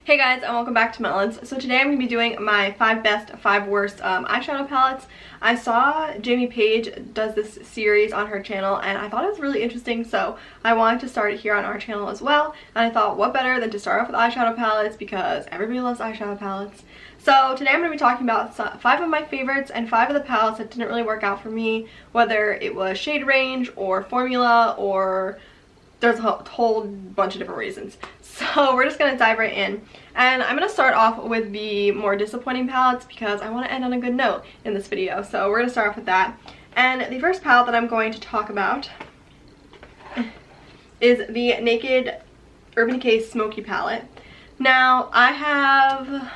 Hey guys, and welcome back to Mellyns. So today I'm going to be doing my 5 best, 5 worst eyeshadow palettes. I saw Jamie Page does this series on her channel and I thought it was really interesting, so I wanted to start it here on our channel as well. And I thought what better than to start off with eyeshadow palettes because everybody loves eyeshadow palettes. So today I'm going to be talking about 5 of my favorites and 5 of the palettes that didn't really work out for me, whether it was shade range or formula or there's a whole bunch of different reasons. So we're just going to dive right in. And I'm going to start off with the more disappointing palettes because I want to end on a good note in this video. So we're going to start off with that. And the first palette that I'm going to talk about is the Naked Urban Decay Smoky palette. Now I have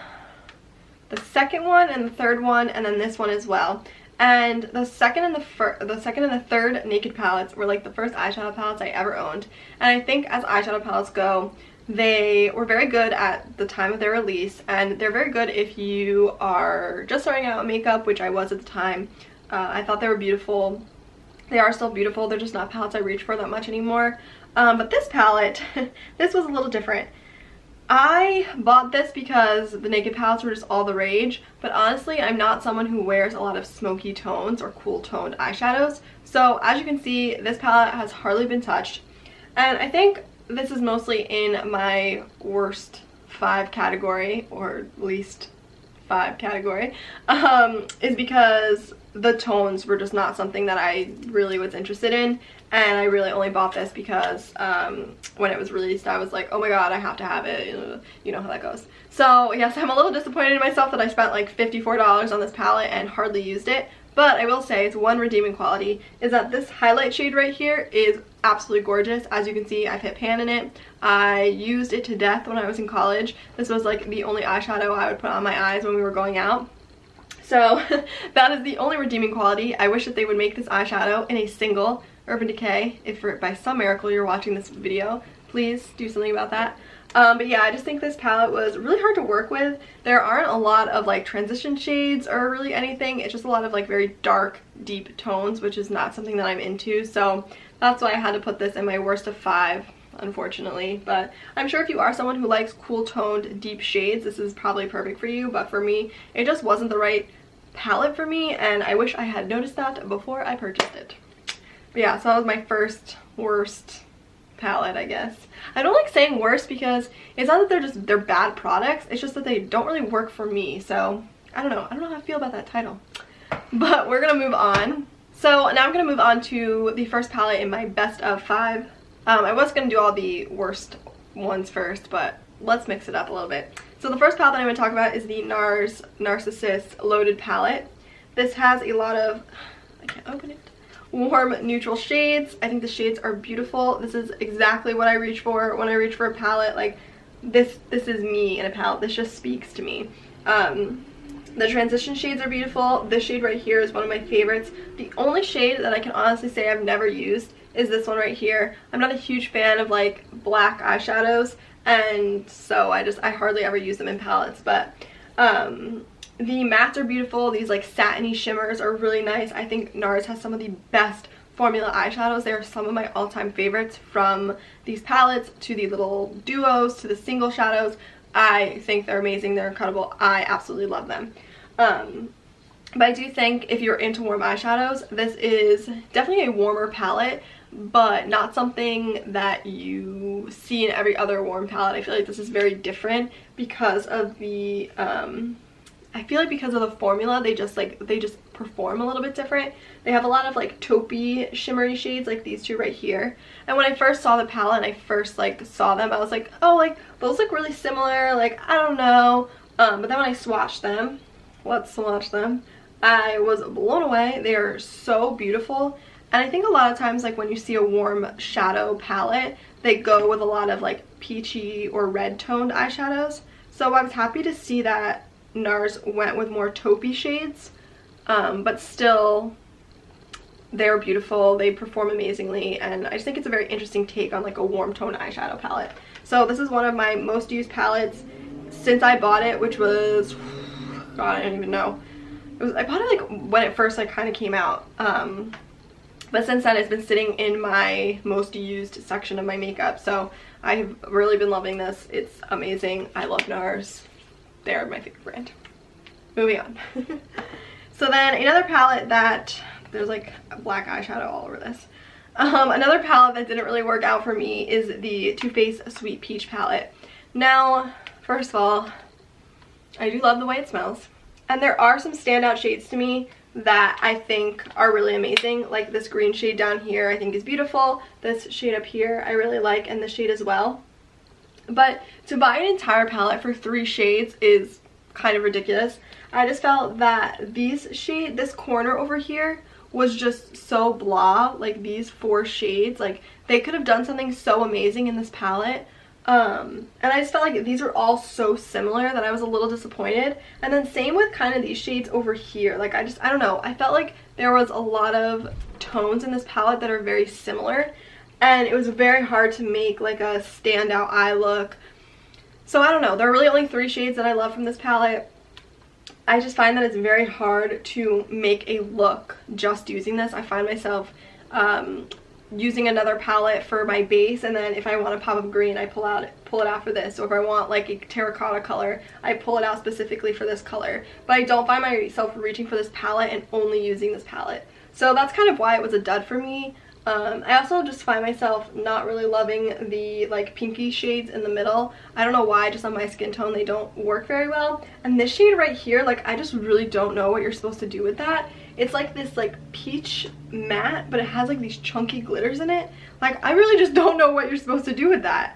the second one and the third one and then this one as well. And the second and the third Naked palettes were like the first eyeshadow palettes I ever owned. And I think as eyeshadow palettes go, they were very good at the time of their release, and they're very good if you are just starting out in makeup, which I was at the time. I thought they were beautiful. They are still beautiful, they're just not palettes I reach for that much anymore. But this palette, this was a little different. I bought this because the Naked palettes were just all the rage, but honestly I'm not someone who wears a lot of smoky tones or cool toned eyeshadows. So as you can see, this palette has hardly been touched, and I think this is mostly in my worst 5 category, or least 5 category, is because the tones were just not something that I really was interested in, and I really only bought this because when it was released I was like, oh my god, I have to have it, you know how that goes. So yes, I'm a little disappointed in myself that I spent like $54 on this palette and hardly used it, but I will say it's one redeeming quality is that this highlight shade right here is absolutely gorgeous. As you can see, I've hit pan in it. I used it to death when I was in college. This was like the only eyeshadow I would put on my eyes when we were going out. So that is the only redeeming quality. I wish that they would make this eyeshadow in a single Urban Decay. If by some miracle you're watching this video, please do something about that. But yeah, I just think this palette was really hard to work with. There aren't a lot of like transition shades or really anything. It's just a lot of like very dark, deep tones, which is not something that I'm into. So that's why I had to put this in my worst of 5, unfortunately. But I'm sure if you are someone who likes cool toned, deep shades, this is probably perfect for you. But for me, it just wasn't the right palette for me, and I wish I had noticed that before I purchased it. But yeah, so that was my first worst palette, I guess. I don't like saying worst because it's not that they're bad products, it's just that they don't really work for me. So I don't know how I feel about that title. But we're gonna move on. So now I'm gonna move on to the first palette in my best of 5. I was gonna do all the worst ones first, but let's mix it up a little bit. So the first palette that I'm gonna talk about is the NARS Narcissist Loaded palette. This has a lot of, I can't open it, warm neutral shades. I think the shades are beautiful. This is exactly what I reach for when I reach for a palette. Like this is me in a palette. This just speaks to me. The transition shades are beautiful. This shade right here is one of my favorites. The only shade that I can honestly say I've never used is this one right here. I'm not a huge fan of like black eyeshadows, and so I hardly ever use them in palettes, but the mattes are beautiful. These like satiny shimmers are really nice. I think NARS has some of the best formula eyeshadows. They are some of my all-time favorites, from these palettes to the little duos to the single shadows. I think they're amazing. They're incredible. I absolutely love them. But I do think if you're into warm eyeshadows, this is definitely a warmer palette, but not something that you see in every other warm palette. I feel like this is very different because of the I feel like because of the formula, they just perform a little bit different. They have a lot of like taupey shimmery shades like these two right here. And when I first saw the palette and I first like saw them, I was like, oh, like those look really similar, like I don't know. But then when I swatched them, let's swatch them, I was blown away. They are so beautiful. And I think a lot of times, like when you see a warm shadow palette, they go with a lot of like peachy or red toned eyeshadows. So I was happy to see that NARS went with more taupey shades, but still they're beautiful. They perform amazingly, and I just think it's a very interesting take on like a warm tone eyeshadow palette. So this is one of my most used palettes since I bought it, which was, God, I don't even know. I bought it like when it first like kind of came out. But since then, it's been sitting in my most used section of my makeup. So I've really been loving this. It's amazing. I love NARS. They're my favorite brand. Moving on. So then another palette that, there's like black eyeshadow all over this. Another palette that didn't really work out for me is the Too Faced Sweet Peach palette. Now, first of all, I do love the way it smells. And there are some standout shades to me that I think are really amazing. Like this green shade down here I think is beautiful. This shade up here I really like, and this shade as well. But to buy an entire palette for 3 shades is kind of ridiculous. I just felt that this corner over here was just so blah. Like these 4 shades, like they could have done something so amazing in this palette. And I just felt like these were all so similar that I was a little disappointed. And then same with kind of these shades over here. Like I don't know, I felt like there was a lot of tones in this palette that are very similar, and it was very hard to make like a standout eye look. So I don't know, there are really only 3 shades that I love from this palette. I just find that it's very hard to make a look just using this. I find myself using another palette for my base, and then if I want a pop of green I pull it out for this, or if I want like a terracotta color I pull it out specifically for this color. But I don't find myself reaching for this palette and only using this palette, so that's kind of why it was a dud for me. I also just find myself not really loving the like pinky shades in the middle. I don't know why, just on my skin tone they don't work very well. And this shade right here, like I just really don't know what you're supposed to do with that. It's like this like peach matte, but it has like these chunky glitters in it. Like I really just don't know what you're supposed to do with that.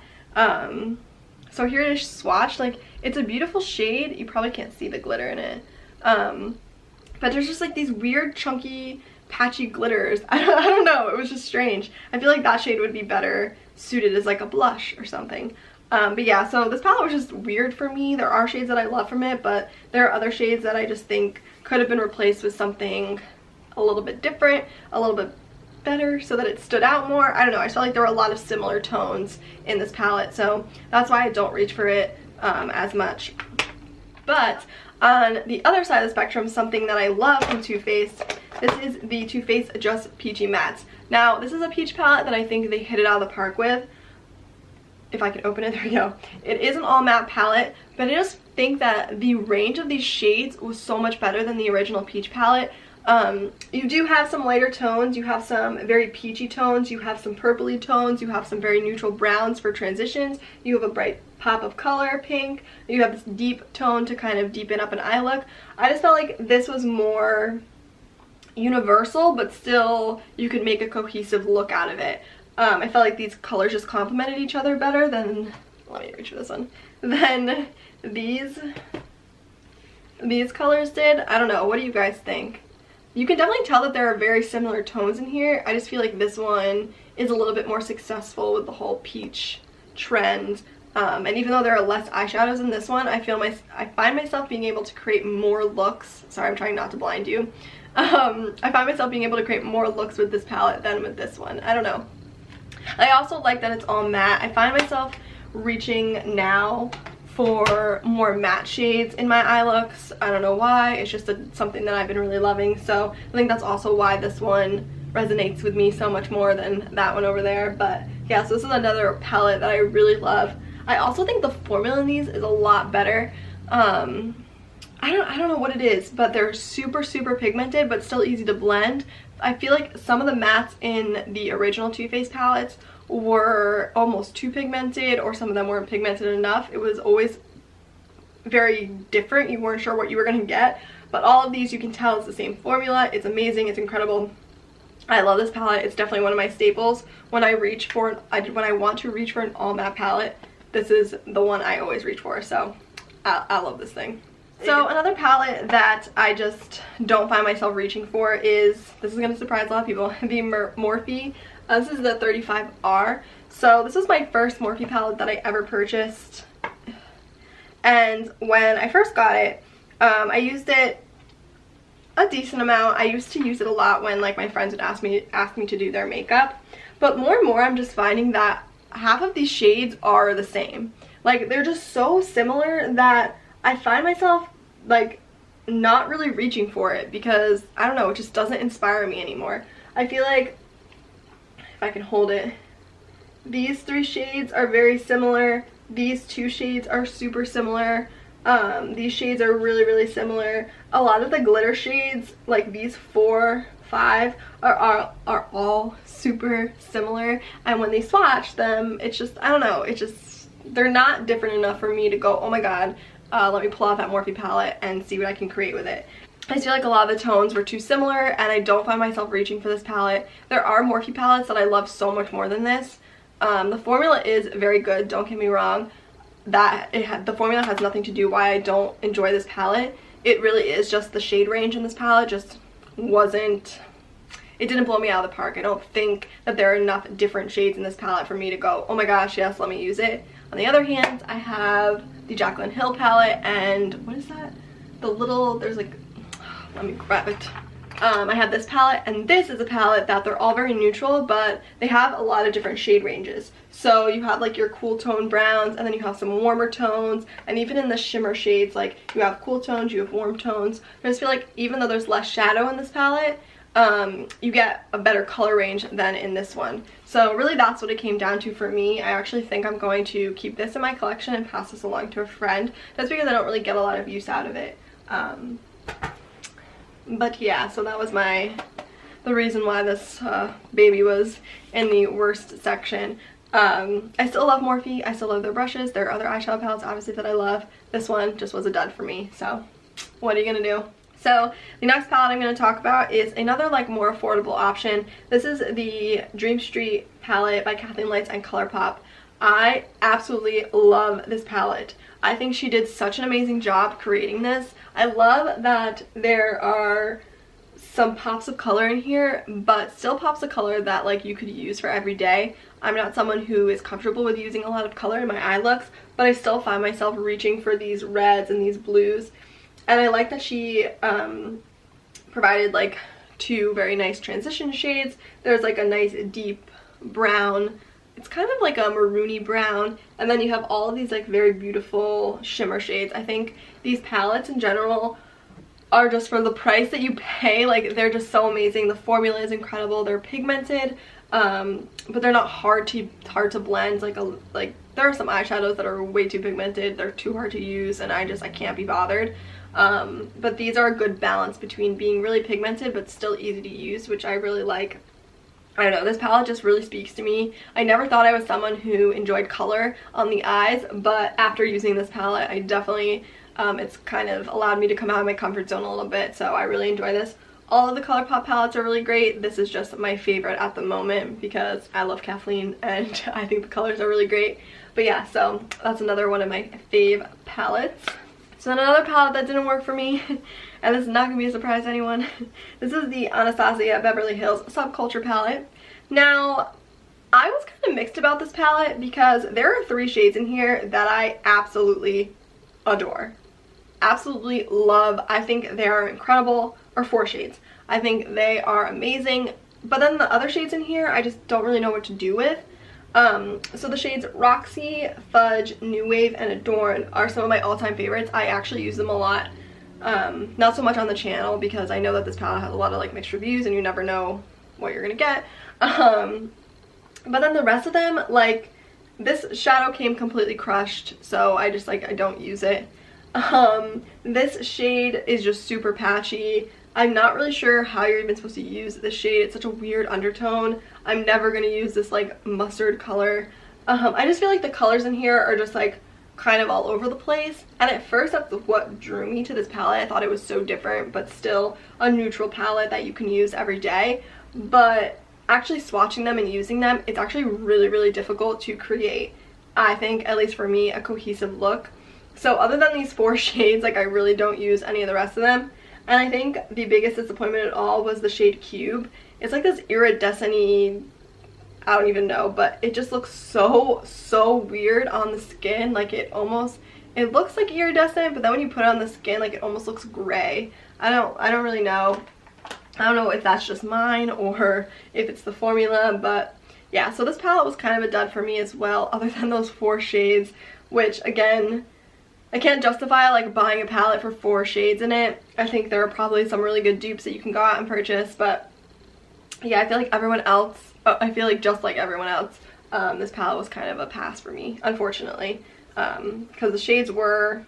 So here it is swatched. Like it's a beautiful shade. You probably can't see the glitter in it. But there's just like these weird chunky patchy glitters. I don't know, it was just strange. I feel like that shade would be better suited as like a blush or something. But yeah, so this palette was just weird for me. There are shades that I love from it, but there are other shades that I just think could have been replaced with something a little bit different, a little bit better, so that it stood out more. I don't know, I felt like there were a lot of similar tones in this palette, so that's why I don't reach for it as much. But on the other side of the spectrum, something that I love from Too Faced, this is the Too Faced Just Peachy Mattes. Now, this is a peach palette that I think they hit it out of the park with. If I can open it, there we go. It is an all matte palette, but I just think that the range of these shades was so much better than the original peach palette. You do have some lighter tones, you have some very peachy tones, you have some purpley tones, you have some very neutral browns for transitions, you have a bright pop of color, pink, you have this deep tone to kind of deepen up an eye look. I just felt like this was more universal, but still you could make a cohesive look out of it. I felt like these colors just complemented each other better than, let me reach for this one, than these colors did. I don't know, what do you guys think? You can definitely tell that there are very similar tones in here. I just feel like this one is a little bit more successful with the whole peach trend. And even though there are less eyeshadows in this one, I find myself being able to create more looks. Sorry, I'm trying not to blind you. I find myself being able to create more looks with this palette than with this one. I don't know. I also like that it's all matte. I find myself reaching now for more matte shades in my eye looks. I don't know why. It's just something that I've been really loving. So I think that's also why this one resonates with me so much more than that one over there. But yeah, so this is another palette that I really love. I also think the formula in these is a lot better. I don't know what it is, but they're super pigmented but still easy to blend. I feel like some of the mattes in the original Too Faced palettes were almost too pigmented, or some of them weren't pigmented enough. It was always very different. You weren't sure what you were going to get. But all of these, you can tell it's the same formula. It's amazing. It's incredible. I love this palette. It's definitely one of my staples. When I want to reach for an all matte palette, this is the one I always reach for. So I love this thing. So another palette that I just don't find myself reaching for is, this is going to surprise a lot of people, the Morphe. This is the 35R. So this was my first Morphe palette that I ever purchased. And when I first got it, I used it a decent amount. I used to use it a lot when like my friends would ask me to do their makeup. But more and more I'm just finding that half of these shades are the same. Like they're just so similar that I find myself like not really reaching for it, because I don't know, it just doesn't inspire me anymore. I feel like if I can hold it. These 3 shades are very similar. These 2 shades are super similar. These shades are really, really similar. A lot of the glitter shades, like these 4, 5, are all super similar. And when they swatch them, it's just, I don't know, it's just, they're not different enough for me to go, oh my god, let me pull out that Morphe palette and see what I can create with it. I feel like a lot of the tones were too similar, and I don't find myself reaching for this palette. There are Morphe palettes that I love so much more than this. The formula is very good, don't get me wrong. The formula has nothing to do why I don't enjoy this palette. It really is just the shade range in this palette just wasn't, it didn't blow me out of the park. I don't think that there are enough different shades in this palette for me to go, oh my gosh, yes, let me use it. On the other hand, I have the Jaclyn Hill palette, and what is that? The little, there's like, let me grab it. I have this palette, and this is a palette that they're all very neutral, but they have a lot of different shade ranges. So you have like your cool tone browns, and then you have some warmer tones, and even in the shimmer shades, like you have cool tones, you have warm tones. I just feel like even though there's less shadow in this palette, you get a better color range than in this one. So really that's what it came down to for me. I actually think I'm going to keep this in my collection and pass this along to a friend, just because I don't really get a lot of use out of it. But yeah, so that was the reason why this baby was in the worst section. I still love Morphe. I still love their brushes. There are other eyeshadow palettes obviously that I love. This one just was a dud for me, so what are you gonna do? So the next palette I'm going to talk about is another like more affordable option. This is the Dream Street palette by Kathleen Lights and ColourPop. I absolutely love this palette. I think she did such an amazing job creating this. I love that there are some pops of color in here, but still pops of color that like you could use for every day. I'm not someone who is comfortable with using a lot of color in my eye looks, but I still find myself reaching for these reds and these blues. And I like that she provided like 2 very nice transition shades. There's like a nice deep brown. It's kind of like a maroony brown, and then you have all of these like very beautiful shimmer shades. I think these palettes in general are just, for the price that you pay, like they're just so amazing. The formula is incredible. They're pigmented, but they're not hard to blend. Like there are some eyeshadows that are way too pigmented. They're too hard to use, and I can't be bothered. But these are a good balance between being really pigmented but still easy to use, which I really like. I don't know, this palette just really speaks to me. I never thought I was someone who enjoyed color on the eyes, but after using this palette, I definitely, it's kind of allowed me to come out of my comfort zone a little bit, so I really enjoy this. All of the ColourPop palettes are really great. This is just my favorite at the moment because I love Kathleen and I think the colors are really great. But yeah, so that's another one of my fave palettes. So then another palette that didn't work for me, and this is not going to be a surprise to anyone, this is the Anastasia Beverly Hills Subculture palette. Now, I was kind of mixed about this palette because there are 3 shades in here that I absolutely adore. Absolutely love. I think they are incredible. Or 4 shades. I think they are amazing. But then the other shades in here, I just don't really know what to do with. So the shades Roxy, Fudge, New Wave, and Adorn are some of my all-time favorites. I actually use them a lot. Not so much on the channel because I know that this palette has a lot of like mixed reviews and you never know what you're gonna get. But then the rest of them, like this shadow came completely crushed, so I don't use it. This shade is just super patchy. I'm not really sure how you're even supposed to use this shade. It's such a weird undertone. I'm never going to use this like mustard color. I just feel like the colors in here are just like kind of all over the place. And at first that's what drew me to this palette. I thought it was so different, but still a neutral palette that you can use every day. But actually swatching them and using them, it's actually really, really difficult to create, I think, at least for me, a cohesive look. So other than these 4 shades, like I really don't use any of the rest of them. And I think the biggest disappointment at all was the shade Cube. It's like this iridescent-y, I don't even know, but it just looks so weird on the skin. Like it looks like iridescent, but then when you put it on the skin, like it almost looks gray. I don't really know. I don't know if that's just mine or if it's the formula, but yeah, so this palette was kind of a dud for me as well, other than those 4 shades, which again, I can't justify like buying a palette for 4 shades in it. I think there are probably some really good dupes that you can go out and purchase, but yeah, I feel like everyone else I feel like just like everyone else, this palette was kind of a pass for me, unfortunately, because the shades were,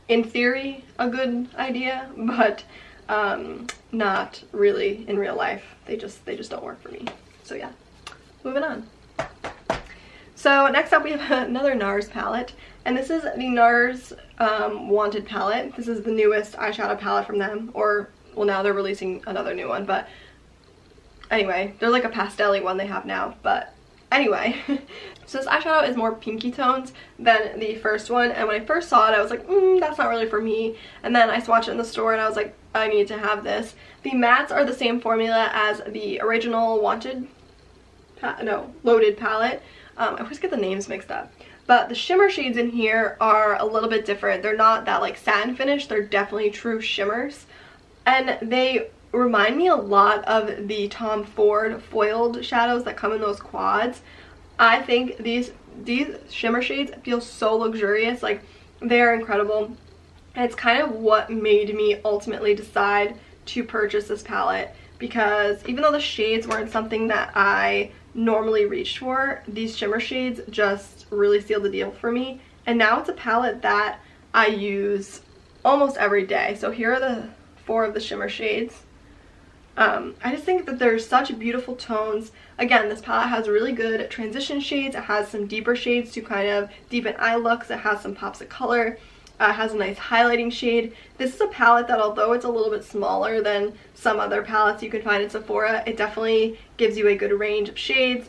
in theory, a good idea, but not really in real life. They just don't work for me. So yeah, moving on. So next up we have another NARS palette, and this is the NARS Wanted palette. This is the newest eyeshadow palette from them, or, well, now they're releasing another new one, but anyway, they're like a pastel-y one they have now, but anyway. So this eyeshadow is more pinky tones than the first one, and when I first saw it I was like, that's not really for me, and then I swatched it in the store and I was like, I need to have this. The mattes are the same formula as the original Loaded palette. I always get the names mixed up. But the shimmer shades in here are a little bit different. They're not that like satin finish, they're definitely true shimmers. And they remind me a lot of the Tom Ford foiled shadows that come in those quads. I think these shimmer shades feel so luxurious, like they're incredible. And it's kind of what made me ultimately decide to purchase this palette, because even though the shades weren't something that I normally reached for, these shimmer shades just really sealed the deal for me. And now it's a palette that I use almost every day. So here are the 4 of the shimmer shades. I just think that there's such beautiful tones. Again, this palette has really good transition shades. It has some deeper shades to kind of deepen eye looks. It has some pops of color. It has a nice highlighting shade. This is a palette that, although it's a little bit smaller than some other palettes you can find at Sephora, it definitely gives you a good range of shades.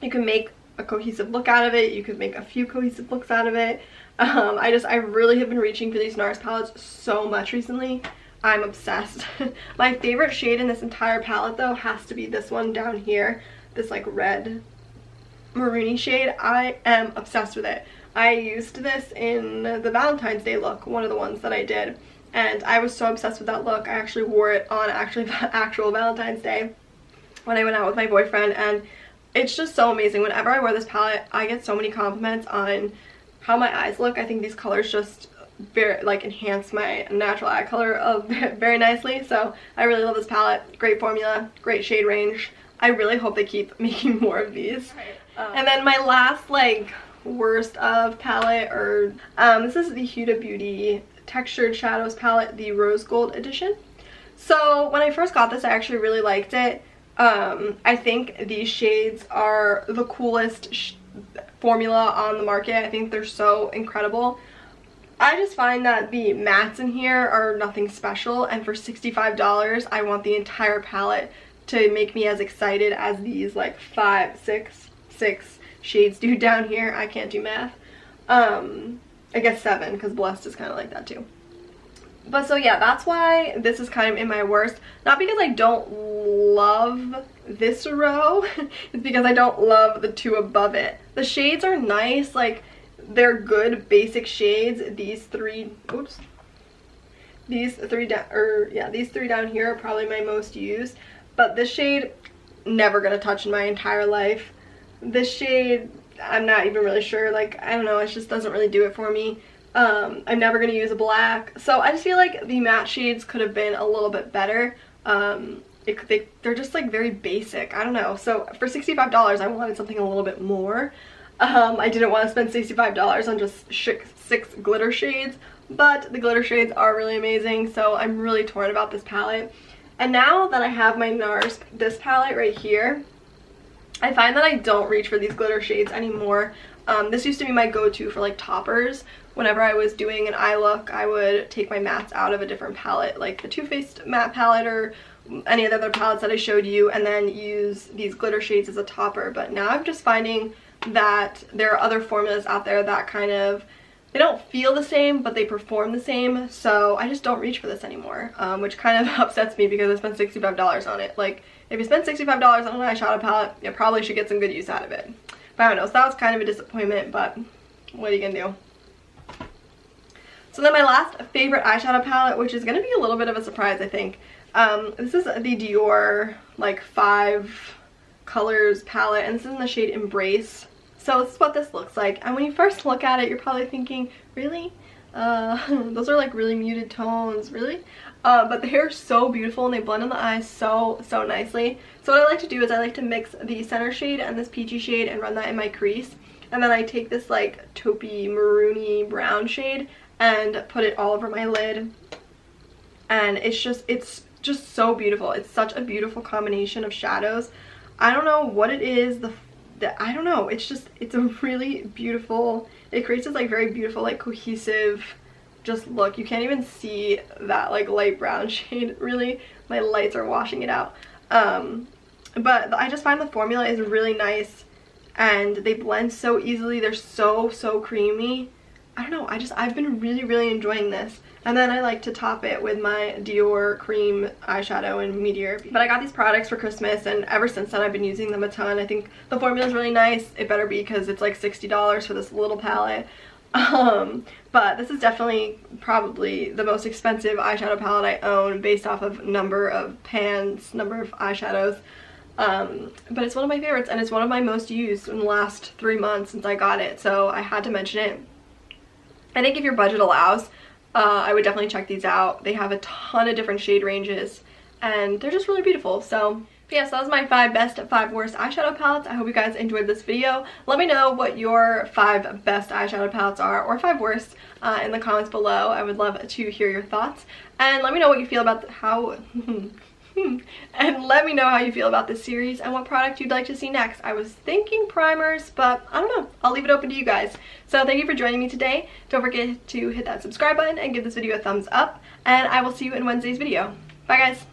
You can make a cohesive look out of it. You can make a few cohesive looks out of it. I really have been reaching for these NARS palettes so much recently. I'm obsessed. My favorite shade in this entire palette though has to be this one down here, this like red maroony shade. I am obsessed with it. I used this in the Valentine's Day look, one of the ones that I did, and I was so obsessed with that look. I actually wore it on actual Valentine's Day when I went out with my boyfriend, and it's just so amazing. Whenever I wear this palette, I get so many compliments on how my eyes look. I think these colors just very like enhance my natural eye color very nicely. So I really love this palette. Great formula, great shade range. I really hope they keep making more of these. And then my last like worst of palette, or this is the Huda Beauty Textured Shadows palette, the Rose Gold edition. So when I first got this, I actually really liked it. I think these shades are the coolest formula on the market. I think they're so incredible. I just find that the mattes in here are nothing special, and for $65 I want the entire palette to make me as excited as these like 6 shades do down here. I can't do math. I guess 7, because Blessed is kind of like that too. But so yeah, that's why this is kind of in my worst. Not because I don't love this row, it's because I don't love the 2 above it. The shades are nice, like they're good basic shades. These three down here are probably my most used, but this shade never gonna touch in my entire life. This shade, I'm not even really sure, like I don't know, it just doesn't really do it for me. I'm never gonna use a black, so I just feel like the matte shades could have been a little bit better. They're just like very basic, I don't know. So for $65 I wanted something a little bit more. I didn't want to spend $65 on just 6 glitter shades, but the glitter shades are really amazing, so I'm really torn about this palette. And now that I have my NARS, this palette right here, I find that I don't reach for these glitter shades anymore. This used to be my go-to for like toppers. Whenever I was doing an eye look, I would take my mattes out of a different palette, like the Too Faced matte palette or any of the other palettes that I showed you, and then use these glitter shades as a topper. But now I'm just finding that there are other formulas out there that kind of, they don't feel the same, but they perform the same, so I just don't reach for this anymore, which kind of upsets me because I spent $65 on it. Like, if you spend $65 on an eyeshadow palette, you probably should get some good use out of it. But I don't know, so that was kind of a disappointment, but what are you gonna do? So then my last favorite eyeshadow palette, which is gonna be a little bit of a surprise, I think. This is the Dior, like 5 colors palette, and this is in the shade Embrace. So this is what this looks like, and when you first look at it, you're probably thinking, really? Those are like really muted tones, really. But they're so beautiful and they blend on the eyes so nicely. So what I like to do is I like to mix the center shade and this peachy shade and run that in my crease. And then I take this like taupey maroony brown shade and put it all over my lid. And it's just so beautiful. It's such a beautiful combination of shadows. I don't know what it is, I don't know, it's a really beautiful, it creates this like very beautiful like cohesive just look. You can't even see that like light brown shade really, my lights are washing it out. But I just find the formula is really nice and they blend so easily. They're so creamy. I don't know, I've been really enjoying this. And then I like to top it with my Dior cream eyeshadow in Meteor. But I got these products for Christmas and ever since then I've been using them a ton. I think the formula is really nice. It better be because it's like $60 for this little palette. But this is definitely probably the most expensive eyeshadow palette I own based off of number of pans, number of eyeshadows. But it's one of my favorites and it's one of my most used in the last 3 months since I got it. So I had to mention it. I think if your budget allows, I would definitely check these out. They have a ton of different shade ranges and they're just really beautiful. So yes, that was my 5 best, 5 worst eyeshadow palettes. I hope you guys enjoyed this video. Let me know what your 5 best eyeshadow palettes are or 5 worst in the comments below. I would love to hear your thoughts. And let me know what you feel about and let me know how you feel about this series and what product you'd like to see next. I was thinking primers, but I don't know. I'll leave it open to you guys. So thank you for joining me today. Don't forget to hit that subscribe button and give this video a thumbs up. And I will see you in Wednesday's video. Bye guys.